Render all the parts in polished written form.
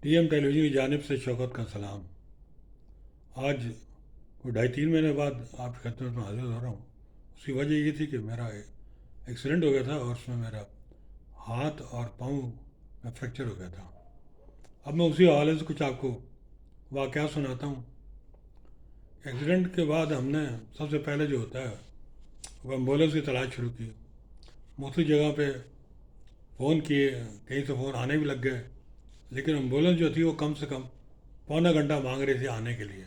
T M television की जानिब से शौकत का सलाम। आज कोई 2.5-3 महीने बाद आपकी खिदमत में हाजिर हो रहा हूँ। उसकी वजह ये थी कि मेरा एक्सीडेंट हो गया था और उसमें मेरा हाथ और पाँव में फ्रैक्चर हो गया था। अब मैं उसी हवाले से कुछ आपको वाक़या सुनाता हूँ। एक्सीडेंट के बाद हमने सबसे पहले जो होता है वो एम्बुलेंस की तलाश शुरू की। मुख्तलिफ जगह पे फ़ोन किए, कहीं से फ़ोन आने भी लग गए, लेकिन एम्बुलेंस जो थी वो कम से कम पौना घंटा मांग रही थी आने के लिए।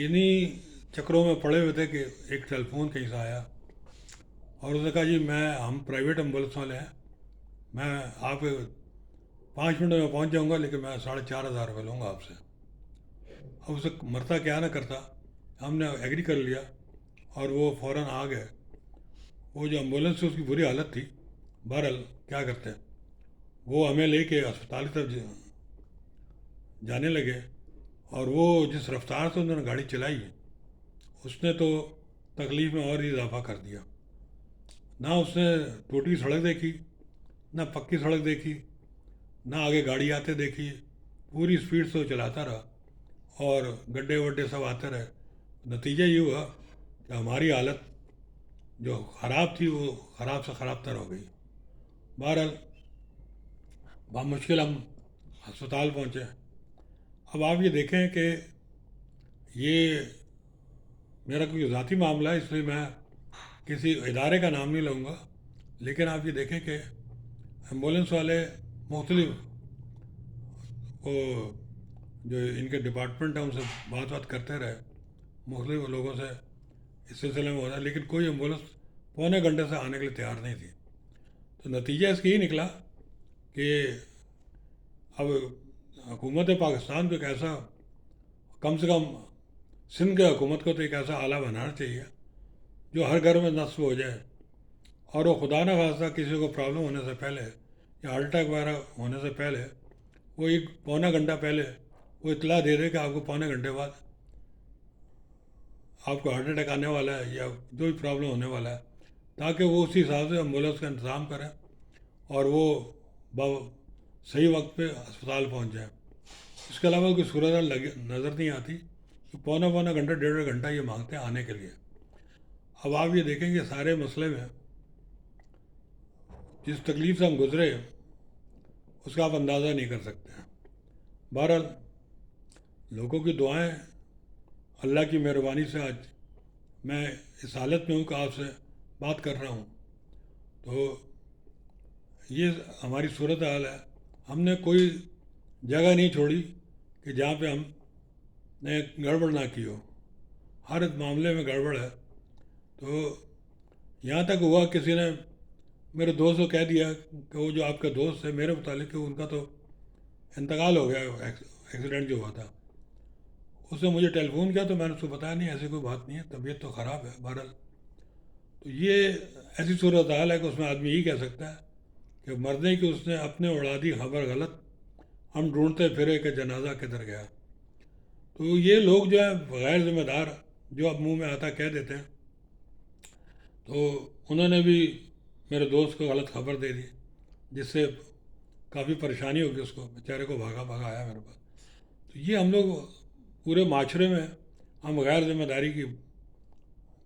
इन्हीं चक्रों में पड़े हुए थे कि एक टेलीफोन कहीं से आया और उसने कहा, जी हम प्राइवेट एम्बुलेंस वाले हैं, मैं आप 5 मिनट में पहुंच जाऊंगा, लेकिन मैं 4,500 रुपये लूँगा आपसे। अब उसे मरता क्या ना करता, हमने एग्री कर लिया और वो फ़ौरन आ गए। वो जो एम्बुलेंस थी उसकी बुरी हालत थी। बहरहाल क्या करते हैं, वो हमें लेके अस्पताल की तरफ जाने लगे और वो जिस रफ्तार से उन्होंने गाड़ी चलाई उसने तो तकलीफ़ में और ही इजाफा कर दिया। ना उसने टूटी सड़क देखी, ना पक्की सड़क देखी, ना आगे गाड़ी आते देखी। पूरी स्पीड से वो चलाता रहा और गड्ढे वड्ढे सब आते रहे। नतीजा ये हुआ कि हमारी हालत जो ख़राब थी वो ख़राब से ख़राब तर हो गई। बहरहाल मुश्किल हम अस्पताल पहुँचे। अब आप ये देखें कि ये मेरा कोई ज़ाती मामला है, इसलिए मैं किसी इदारे का नाम नहीं लूँगा, लेकिन आप ये देखें कि एम्बुलेंस वाले मुख्तलिफ वो जो इनके डिपार्टमेंट हैं उनसे बात करते रहे, मुख्तलिफ लोगों से इस सिलसिले में हो रहा है, लेकिन कोई एम्बुलेंस पौने घंटे से आने के लिए तैयार नहीं थी। तो नतीजा इसका ही निकला कि अब हुकूमत पाकिस्तान को एक ऐसा, कम से कम सिंध के हुकूमत को तो एक ऐसा आला बनाना चाहिए जो हर घर में नस्ब हो जाए और वो खुदा न खास्ता किसी को प्रॉब्लम होने से पहले या हार्ट अटैक वगैरह होने से पहले वो एक पौना घंटा पहले वो इतला दे दे कि आपको पौने घंटे बाद आपको हार्ट अटैक आने वाला है या जो भी प्रॉब्लम होने वाला है, ताकि वो उसी हिसाब से एम्बुलेंस का इंतज़ाम करें और वो सही वक्त पे अस्पताल पहुंच जाए। इसके अलावा कोई सूरत नज़र नहीं आती कि पौना पौना घंटा 1.5 घंटा ये मांगते हैं आने के लिए। अब आप ये देखेंगे सारे मसले में जिस तकलीफ़ से हम गुजरे उसका आप अंदाज़ा नहीं कर सकते हैं। बहरहाल लोगों की दुआएं, अल्लाह की मेहरबानी से आज मैं इस हालत में हूँ कि आपसे बात कर रहा हूँ। तो ये हमारी सूरत हाल है। हमने कोई जगह नहीं छोड़ी कि जहाँ पे हम ने गड़बड़ ना की हो। हर मामले में गड़बड़ है। तो यहाँ तक हुआ किसी ने मेरे दोस्त को कह दिया कि वो जो आपका दोस्त है मेरे मुतालिक, उनका तो इंतकाल हो गया एक्सीडेंट जो हुआ था। उसने मुझे टेलीफोन किया तो मैंने उसको बताया, नहीं ऐसी कोई बात नहीं है, तबीयत तो ख़राब है। बहरहाल तो ये ऐसी सूरत हाल है कि उसमें आदमी यही कह सकता है कि मरने की उसने अपने उड़ा दी खबर गलत, हम ढूंढते फिरे कि जनाजा किधर गया। तो ये लोग जो है गैर जिम्मेदार, जो अब मुंह में आता कह देते हैं, तो उन्होंने भी मेरे दोस्त को गलत खबर दे दी, जिससे काफ़ी परेशानी होगी उसको, बेचारे को भागा भागा आया मेरे पास। तो ये हम लोग पूरे माशरे में हम गैर जिम्मेदारी की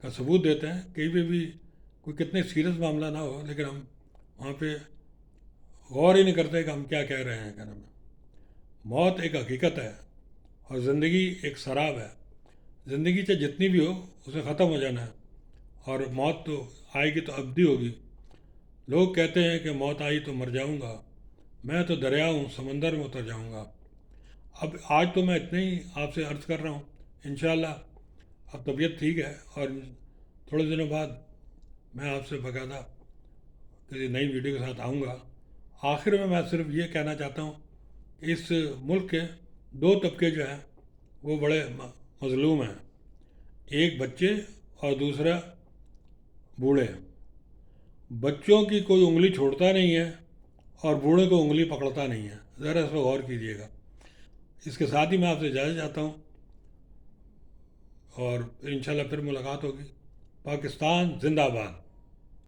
का सबूत देते हैं। कहीं पे भी कोई कितने सीरियस मामला ना हो, लेकिन हम वहाँ पे गौर ही नहीं करते कि हम क्या कह रहे हैं। कहने में मौत एक हकीकत है और ज़िंदगी एक शराब है। ज़िंदगी चाहे जितनी भी हो उसे ख़त्म हो जाना है और मौत तो आएगी तो अबदी होगी। लोग कहते हैं कि मौत आई तो मर जाऊंगा, मैं तो दरिया हूँ समंदर में उतर जाऊंगा। अब आज तो मैं इतने ही आपसे अर्ज़ कर रहा हूँ, इंशाअल्लाह अब तबीयत ठीक है और थोड़े दिनों बाद मैं आपसे बाकायदा किसी नई वीडियो के साथ आऊँगा। आखिर में मैं सिर्फ ये कहना चाहता हूँ कि इस मुल्क के दो तबके जो हैं वो बड़े मज़लूम हैं, एक बच्चे और दूसरा बूढ़े। बच्चों की कोई उंगली छोड़ता नहीं है और बूढ़े को उंगली पकड़ता नहीं है। ज़रा इस पर गौर कीजिएगा। इसके साथ ही मैं आपसे इजाज़त चाहता हूँ और इंशाल्लाह फिर मुलाकात होगी। पाकिस्तान जिंदाबाद।